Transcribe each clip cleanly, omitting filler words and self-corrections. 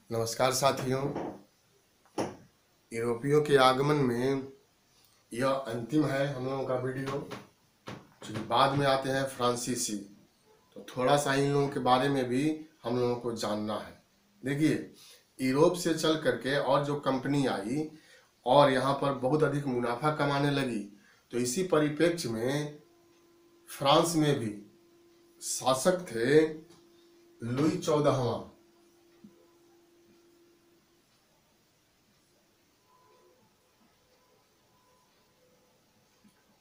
नमस्कार साथियों। यूरोपियों के आगमन में यह अंतिम है हम लोगों का वीडियो, क्योंकि बाद में आते हैं फ्रांसीसी। तो थोड़ा सा इन लोगों के बारे में भी हम लोगों को जानना है। देखिए, यूरोप से चल करके और जो कंपनी आई और यहाँ पर बहुत अधिक मुनाफा कमाने लगी, तो इसी परिप्रेक्ष्य में फ्रांस में भी शासक थे लुई 14वां।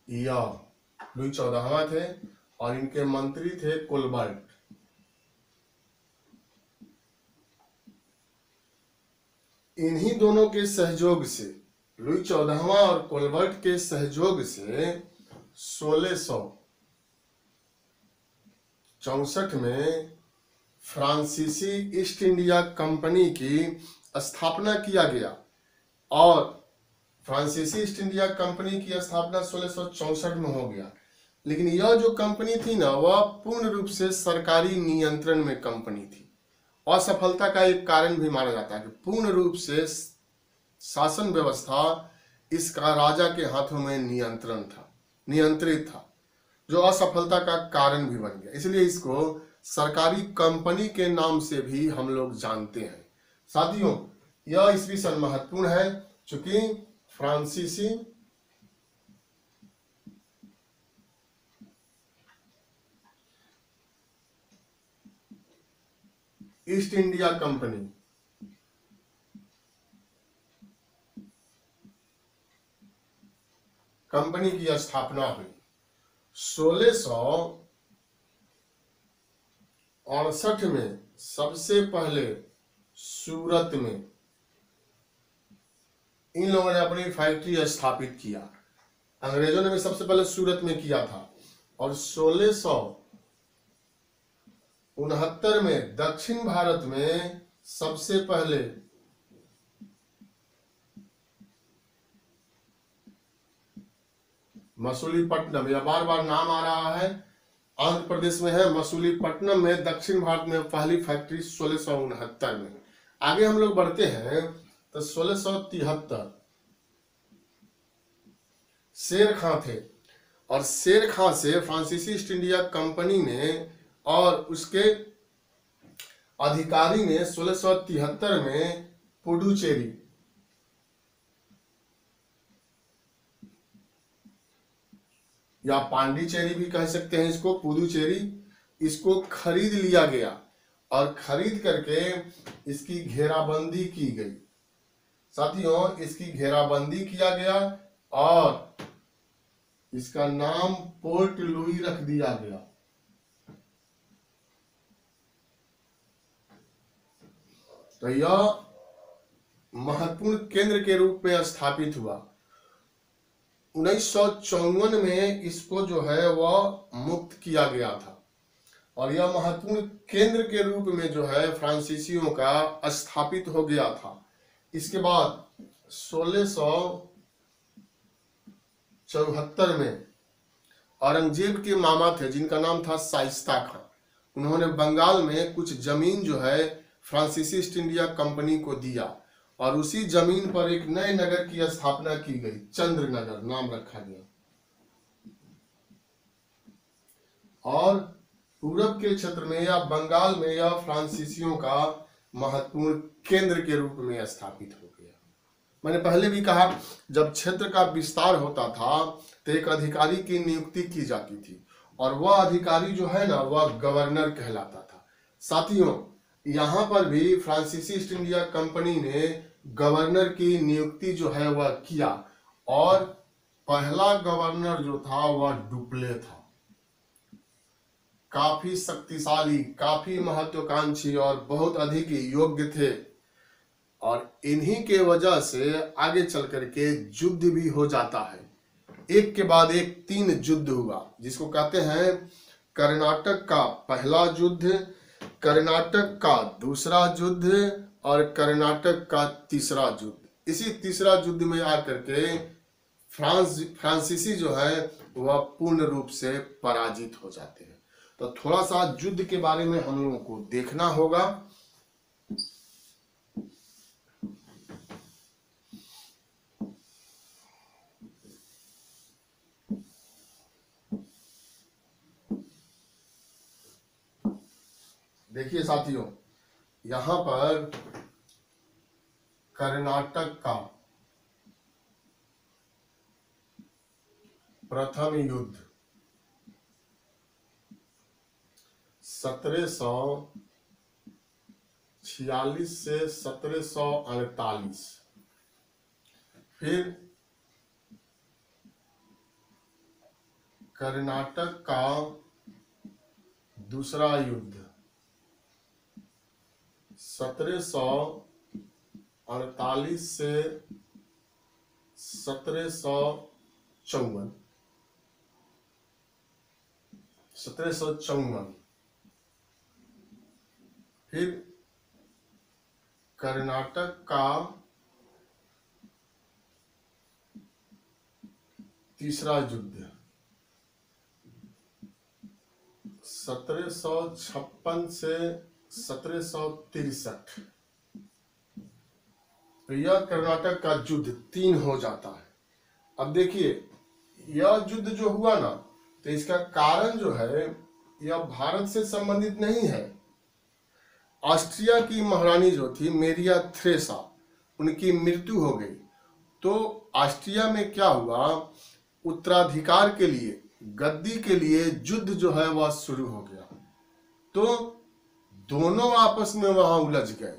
या लुई 14वां थे और इनके मंत्री थे कोलबर्ट। इन्हीं दोनों के सहयोग से, लुई 14वां और कोलबर्ट के सहयोग से 1664 में फ्रांसीसी ईस्ट इंडिया कंपनी की स्थापना किया गया। और फ्रांसीसी ईस्ट इंडिया कंपनी की स्थापना 1664 में हो गया। लेकिन यह जो कंपनी थी ना, वह पूर्ण रूप से सरकारी नियंत्रण में कंपनी थी। असफलता का एक कारण भी माना जाता है कि पूर्ण रूप से शासन व्यवस्था इसका राजा के हाथों में नियंत्रित था, जो असफलता का कारण भी बन गया। इसलिए इसको सरकारी कंपनी के नाम से भी हम लोग जानते हैं। साथियों, यह ईस्वी सन महत्वपूर्ण है, चूंकि फ्रांसीसी ईस्ट इंडिया कंपनी की स्थापना हुई 1668 में। सबसे पहले सूरत में इन लोगों ने अपनी फैक्ट्री स्थापित किया। अंग्रेजों ने भी सबसे पहले सूरत में किया था। और 1669 में दक्षिण भारत में सबसे पहले मसूलीपट्टनम, यह बार बार नाम आ रहा है, आंध्र प्रदेश में है। मसूलीपट्टनम में दक्षिण भारत में पहली फैक्ट्री 1669 में। आगे हम लोग बढ़ते हैं तो 1673 शेर खां थे। और शेर खां से फ्रांसीसी ईस्ट इंडिया कंपनी ने और उसके अधिकारी ने 1673 में पुडुचेरी, या पांडिचेरी भी कह सकते हैं इसको, पुदुचेरी, इसको खरीद लिया गया। और खरीद करके इसकी घेराबंदी की गई। साथियों, इसकी घेराबंदी किया गया और इसका नाम पोर्ट लुई रख दिया गया। तो यह महत्वपूर्ण केंद्र के रूप में स्थापित हुआ। 1954 में इसको जो है वह मुक्त किया गया था। और यह महत्वपूर्ण केंद्र के रूप में जो है फ्रांसीसियों का स्थापित हो गया था। इसके बाद 1674 में औरंगजेब के मामा थे, जिनका नाम था शाइस्ता खां। उन्होंने बंगाल में कुछ जमीन जो है फ्रांसीसी ईस्ट इंडिया कंपनी को दिया और उसी जमीन पर एक नए नगर की स्थापना की गई, चंद्र नगर नाम रखा गया। और पूरब के क्षेत्र में या बंगाल में यह फ्रांसीसियों का महत्वपूर्ण केंद्र के रूप में स्थापित हो गया। मैंने पहले भी कहा, जब क्षेत्र का विस्तार होता था तो एक अधिकारी की नियुक्ति की जाती थी और वह अधिकारी जो है ना, वह गवर्नर कहलाता था। साथियों, यहाँ पर भी फ्रांसीसी ईस्ट इंडिया कंपनी ने गवर्नर की नियुक्ति जो है वह किया। और पहला गवर्नर जो था वह डुप्ले था। काफी शक्तिशाली, काफी महत्वाकांक्षी और बहुत अधिक योग्य थे। और इन्हीं के वजह से आगे चल करके युद्ध भी हो जाता है। एक के बाद एक 3 युद्ध हुआ, जिसको कहते हैं कर्नाटक का पहला युद्ध, कर्नाटक का दूसरा युद्ध और कर्नाटक का तीसरा युद्ध। इसी तीसरा युद्ध में आकर के फ्रांसीसी जो है वह पूर्ण रूप से पराजित हो जाते हैं। तो थोड़ा सा युद्ध के बारे में हम लोगों को देखना होगा। देखिए साथियों, यहां पर कर्नाटक का प्रथम युद्ध 1746 से 1748, फिर कर्नाटक का दूसरा युद्ध 1748 से 1754, फिर कर्नाटक का तीसरा युद्ध 1756 से 1763। तो यह कर्नाटक का युद्ध 3 हो जाता है। अब देखिए, यह युद्ध जो हुआ ना, तो इसका कारण जो है यह भारत से संबंधित नहीं है। ऑस्ट्रिया की महारानी जो थी मेरिया थ्रेसा, उनकी मृत्यु हो गई। तो ऑस्ट्रिया में क्या हुआ, उत्तराधिकार के लिए, गद्दी के लिए युद्ध जो है वह शुरू हो गया। तो दोनों आपस में वहां उलझ गए,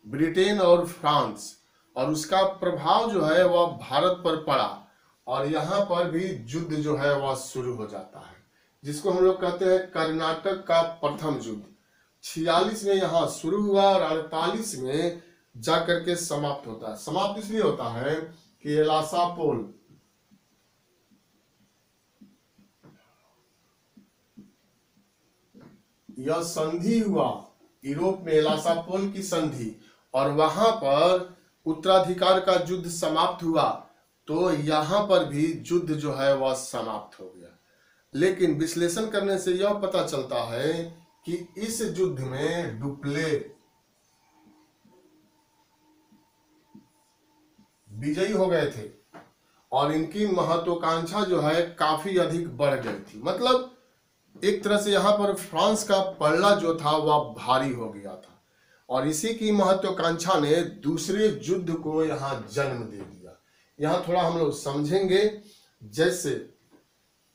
ब्रिटेन और फ्रांस, और उसका प्रभाव जो है वह भारत पर पड़ा, और यहाँ पर भी युद्ध जो है वह शुरू हो जाता है, जिसको हम लोग कहते हैं कर्नाटक का प्रथम युद्ध। 46 में यहाँ शुरू हुआ और 48 में जाकर के समाप्त होता है। समाप्त इसलिए होता है कि एलासा पोल, यह संधि हुआ यूरोप में, एलासा पोल की संधि, और वहां पर उत्तराधिकार का युद्ध समाप्त हुआ। तो यहां पर भी युद्ध जो है वह समाप्त हो गया। लेकिन विश्लेषण करने से यह पता चलता है कि इस युद्ध में डुप्ले विजयी हो गए थे और इनकी महत्वाकांक्षा जो है काफी अधिक बढ़ गई थी। मतलब एक तरह से यहाँ पर फ्रांस का पलड़ा जो था वह भारी हो गया था, और इसी की महत्वाकांक्षा ने दूसरे युद्ध को यहाँ जन्म दे दिया। यहाँ थोड़ा हम लोग समझेंगे। जैसे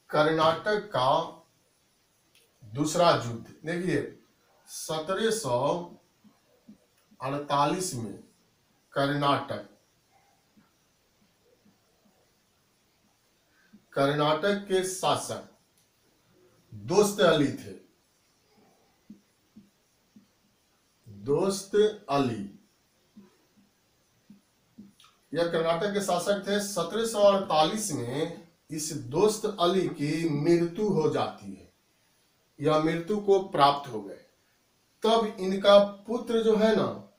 कर्नाटक का दूसरा युद्ध, देखिए 1748 में कर्नाटक के शासक दोस्त अली थे। दोस्त अली यह कर्नाटक के शासक थे। 1748 में इस दोस्त अली की मृत्यु हो जाती है, यह मृत्यु को प्राप्त हो गए। तब इनका पुत्र जो है ना,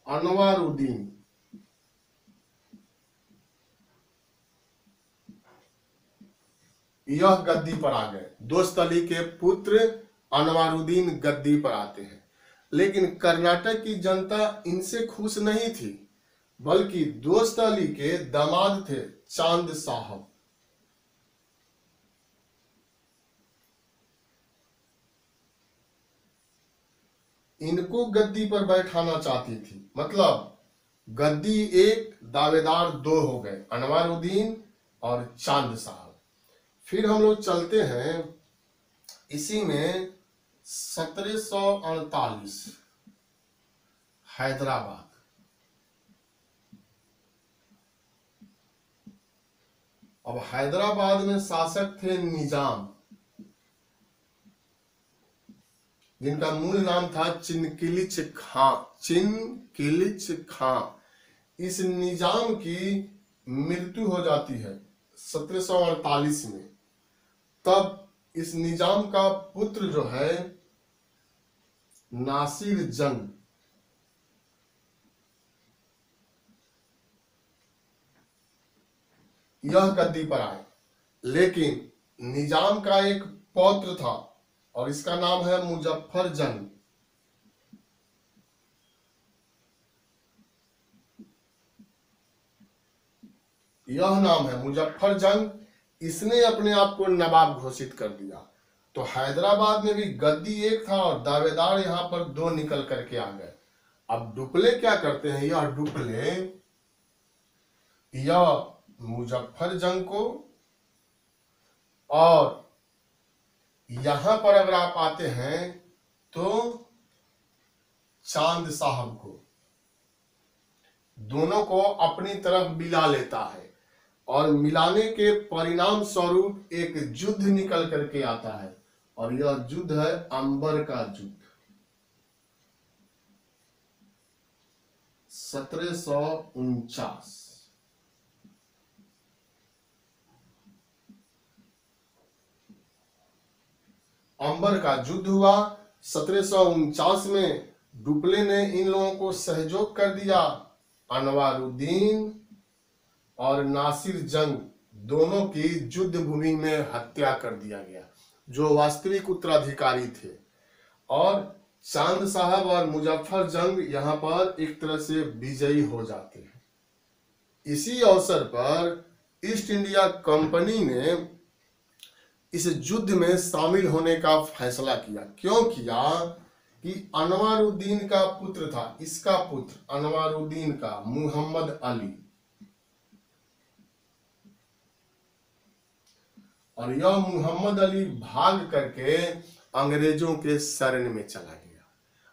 अनवारुद्दीन, यह गद्दी पर आ गए। दोस्त अली के पुत्र अनवारुद्दीन गद्दी पर आते हैं। लेकिन कर्नाटक की जनता इनसे खुश नहीं थी, बल्कि दोस्त अली के दामाद थे चांद साहब, इनको गद्दी पर बैठाना चाहती थी। मतलब गद्दी एक, दावेदार दो हो गए, अनवारुद्दीन और चांद साहब। फिर हम लोग चलते हैं इसी में 1748 हैदराबाद। अब हैदराबाद में शासक थे निजाम, जिनका मूल नाम था चिनकिलिच खां। चिनकिलिच खां। इस निजाम की मृत्यु हो जाती है 1748 में। तब इस निजाम का पुत्र जो है नासिर जंग, यह गद्दी पर आए। लेकिन निजाम का एक पौत्र था और इसका नाम है मुजफ्फर जंग। यह नाम है मुजफ्फर जंग। इसने अपने आप को नवाब घोषित कर दिया तो हैदराबाद में भी गद्दी एक था और दावेदार यहां पर दो निकल करके आ गए। अब डुप्ले क्या करते हैं, यह डुप्ले या मुजफ्फर जंग को, और यहां पर अगर आप आते हैं तो चांद साहब को, दोनों को अपनी तरफ मिला लेता है और मिलाने के परिणाम स्वरूप एक युद्ध निकल करके आता है और यह युद्ध है अंबर का युद्ध 1749। अंबर का युद्ध हुआ 1749 में। डुप्ले ने इन लोगों को सहयोग कर दिया। अनवारुद्दीन और नासिर जंग दोनों की युद्ध भूमि में हत्या कर दिया गया, जो वास्तविक उत्तराधिकारी थे। और चांद साहब और मुजफ्फर जंग यहां पर एक तरह से विजयी हो जाते हैं। इसी अवसर पर ईस्ट इंडिया कंपनी ने इस युद्ध में शामिल होने का फैसला किया। क्यों किया कि अनवारुद्दीन का पुत्र था, इसका पुत्र अनवारुद्दीन का मुहम्मद अली, और यह मुहम्मद अली भाग करके अंग्रेजों के शरण में चला गया।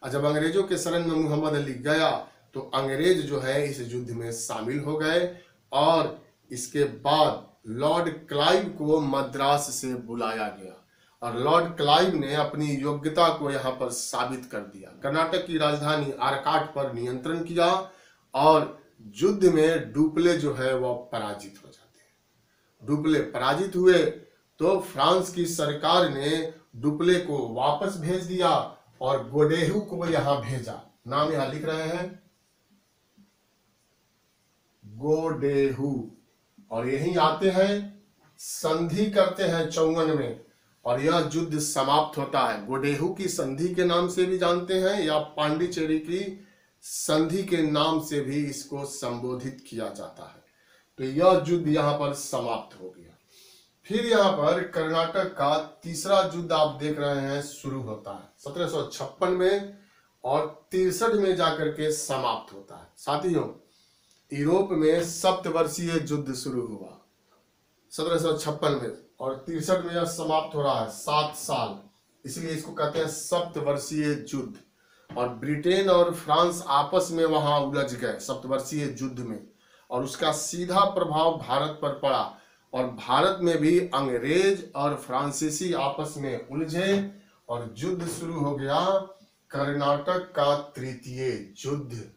और जब अंग्रेजों के शरण में मुहम्मद अली गया तो अंग्रेज जो है इस युद्ध में शामिल हो गए और इसके बाद लॉर्ड क्लाइव को मद्रास से बुलाया गया और लॉर्ड क्लाइव ने अपनी योग्यता को यहाँ पर साबित कर दिया। कर्नाटक की राजधानी आरकाट पर नियंत्रण किया और युद्ध में डुप्ले जो है वह पराजित हो जाते हैं। डुप्ले पराजित हुए तो फ्रांस की सरकार ने डुप्ले को वापस भेज दिया और गोडेहू को यहां भेजा। नाम यहां लिख रहे हैं, गोडेहू, और यही आते हैं, संधि करते हैं 54 में और यह युद्ध समाप्त होता है। गोडेहू की संधि के नाम से भी जानते हैं या पांडिचेरी की संधि के नाम से भी इसको संबोधित किया जाता है। तो यह युद्ध यहां पर समाप्त हो गया। फिर यहाँ पर कर्नाटक का तीसरा युद्ध आप देख रहे हैं शुरू होता है 1756 में और 63 में जाकर के समाप्त होता है। साथियों, यूरोप में सप्तवर्षीय युद्ध शुरू हुआ 1756 में और 63 में यह समाप्त हो रहा है, 7 साल, इसलिए इसको कहते हैं सप्तवर्षीय युद्ध। और ब्रिटेन और फ्रांस आपस में वहां उलझ गए सप्तवर्षीय युद्ध में और उसका सीधा प्रभाव भारत पर पड़ा और भारत में भी अंग्रेज और फ्रांसीसी आपस में उलझे और युद्ध शुरू हो गया, कर्नाटक का तृतीय युद्ध।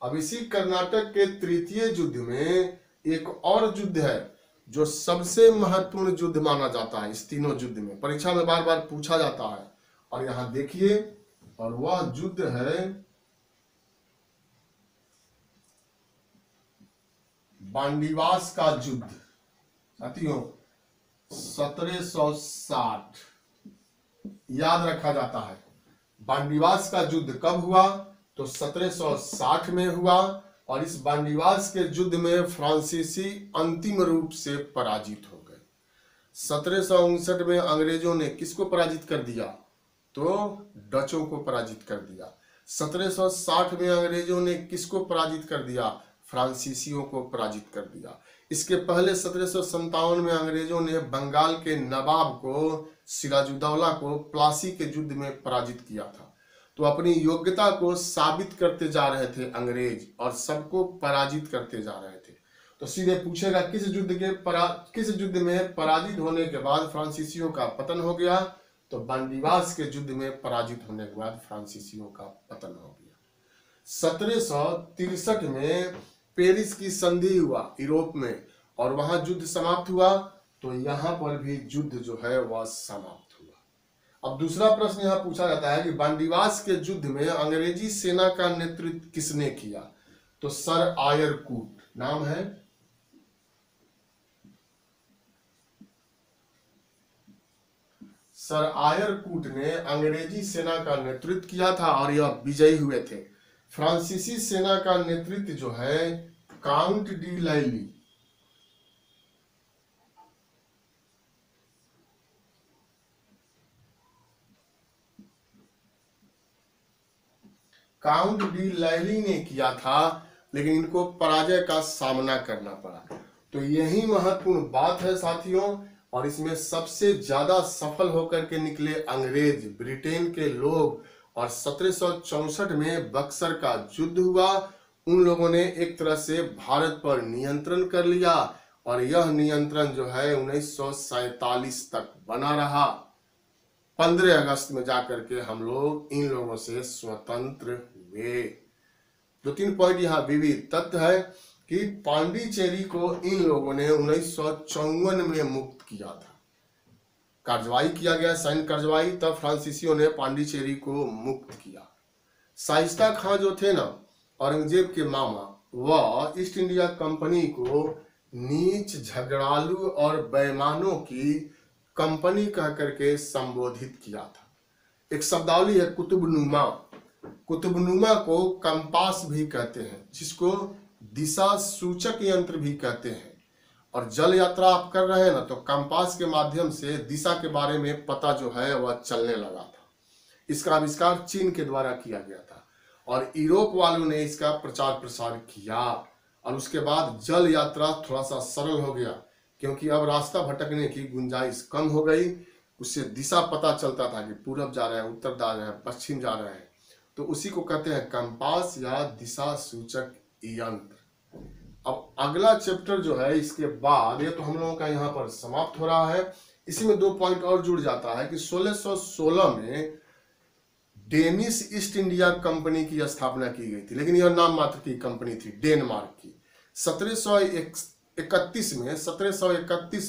अब इसी कर्नाटक के तृतीय युद्ध में एक और युद्ध है जो सबसे महत्वपूर्ण युद्ध माना जाता है। इस तीनों युद्ध में परीक्षा में बार बार पूछा जाता है और यहां देखिए, और वह युद्ध है बांडीवास का युद्ध। साथियों, 1760 याद रखा जाता है। बांडीवास का युद्ध कब हुआ तो 1760 में हुआ और इस बांडीवास के युद्ध में फ्रांसीसी अंतिम रूप से पराजित हो गए। 1759 में अंग्रेजों ने किसको पराजित कर दिया तो डचों को पराजित कर दिया। 1760 में अंग्रेजों ने किसको पराजित कर दिया, फ्रांसीसियों को पराजित कर दिया। इसके पहले 1757 में अंग्रेजों ने बंगाल के नवाब को सिराजुद्दौला को प्लासी के युद्ध में पराजित किया था। तो अपनी योग्यता को साबित करते जा रहे थे अंग्रेज और सबको पराजित करते जा रहे थे। तो सीधे पूछेगा किस युद्ध में पराजित होने के बाद फ्रांसीसियों का पतन हो गया, तो बांडीवास के युद्ध में पराजित होने के बाद फ्रांसीसियों का पतन हो गया। 1763 में पेरिस की संधि हुआ यूरोप में और वहां युद्ध समाप्त हुआ, तो यहां पर भी युद्ध जो है वह समाप्त हुआ। अब दूसरा प्रश्न यहां पूछा जाता है कि बांडीवास के युद्ध में अंग्रेजी सेना का नेतृत्व किसने किया, तो सर आयर कूट नाम है। सर आयर कूट ने अंग्रेजी सेना का नेतृत्व किया था और यह विजयी हुए थे। फ्रांसीसी सेना का नेतृत्व जो है काउंट डी लैली, काउंट डी लैली ने किया था, लेकिन इनको पराजय का सामना करना पड़ा। तो यही महत्वपूर्ण बात है साथियों, और इसमें सबसे ज्यादा सफल होकर के निकले अंग्रेज, ब्रिटेन के लोग। और 1764 में बक्सर का युद्ध हुआ, उन लोगों ने एक तरह से भारत पर नियंत्रण कर लिया, और यह नियंत्रण जो है 1947 तक बना रहा। 15 अगस्त में जाकर के हम लोग इन लोगों से स्वतंत्र हुए। 2-3 पॉइंट यहाँ विविध तथ्य है कि पांडिचेरी को इन लोगों ने 1954 में मुक्त किया था, कार्रवाई किया गया, सैन्य कार्रवाई, तब फ्रांसीसियों ने पांडिचेरी को मुक्त किया। शाइस्ता खां जो थे ना, औरंगजेब के मामा, वह ईस्ट इंडिया कंपनी को नीच, झगड़ालू और बेईमानों की कंपनी कह करके संबोधित किया था। एक शब्दावली है कुतुबनुमा, कुतुबनुमा को कंपास भी कहते हैं, जिसको दिशा सूचक यंत्र भी कहते हैं। और जल यात्रा आप कर रहे हैं ना, तो कंपास के माध्यम से दिशा के बारे में पता जो है वह चलने लगा था। इसका आविष्कार चीन के द्वारा किया गया था, और यूरोप वालों ने इसका प्रचार प्रसार किया, और उसके बाद जल यात्रा थोड़ा सा सरल हो गया, क्योंकि अब रास्ता भटकने की गुंजाइश कम हो गई। उससे दिशा पता चलता था कि पूरब जा रहे हैं, उत्तर जा रहे हैं, पश्चिम जा रहे हैं। तो उसी को कहते हैं कंपास या दिशा सूचक यंत्र। अब अगला चैप्टर जो है इसके बाद, ये तो हम लोगों का यहाँ पर समाप्त हो रहा है। इसी में 2 पॉइंट और जुड़ जाता है कि 1616 में डेनिश ईस्ट इंडिया कंपनी की स्थापना की गई थी, लेकिन यह नाम मात्र की कंपनी थी, डेनमार्क की। 1731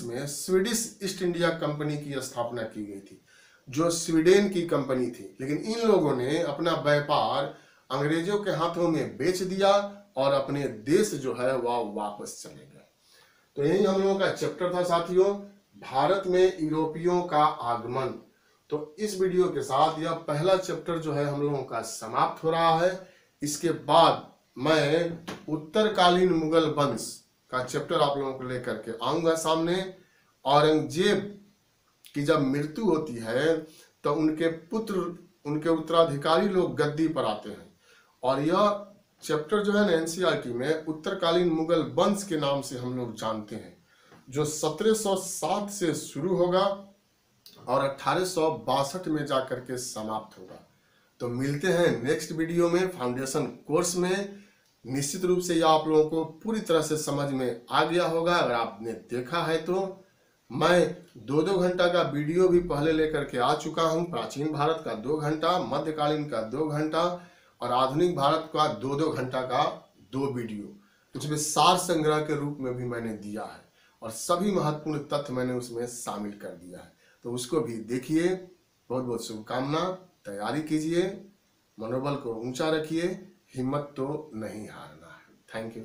में स्वीडिश ईस्ट इंडिया कंपनी की स्थापना की गई थी, जो स्वीडन की कंपनी थी। लेकिन इन लोगों ने अपना व्यापार अंग्रेजों के हाथों में बेच दिया और अपने देश जो है वह वापस चले गए। तो यही हम लोगों का चैप्टर था साथियों, भारत में यूरोपियों का आगमन। तो इस वीडियो के साथ यह पहला चैप्टर जो है हम लोगों का समाप्त हो रहा है। इसके बाद मैं उत्तरकालीन मुगल वंश का चैप्टर आप लोगों को लेकर के आऊंगा सामने। औरंगजेब की जब मृत्यु होती है तो उनके पुत्र, उनके उत्तराधिकारी लोग गद्दी पर आते हैं, और यह चैप्टर जो है ना एनसीईआरटी में उत्तरकालीन मुगल वंश के नाम से हम लोग जानते हैं, जो 1707 से शुरू होगा और 1862 में जाकर के समाप्त होगा। तो मिलते हैं नेक्स्ट वीडियो में, फाउंडेशन कोर्स में। निश्चित रूप से यह आप लोगों को पूरी तरह से समझ में आ गया होगा अगर आपने देखा है तो। मैं 2-2 घंटा का वीडियो भी पहले लेकर के आ चुका हूं। प्राचीन भारत का 2 घंटा, मध्यकालीन का 2 घंटा और आधुनिक भारत का 2-2 घंटा का 2 वीडियो, उसमें सार संग्रह के रूप में भी मैंने दिया है, और सभी महत्वपूर्ण तथ्य मैंने उसमें शामिल कर दिया है। तो उसको भी देखिए। बहुत बहुत शुभकामना, तैयारी कीजिए, मनोबल को ऊंचा रखिए, हिम्मत तो नहीं हारना है। Thank you.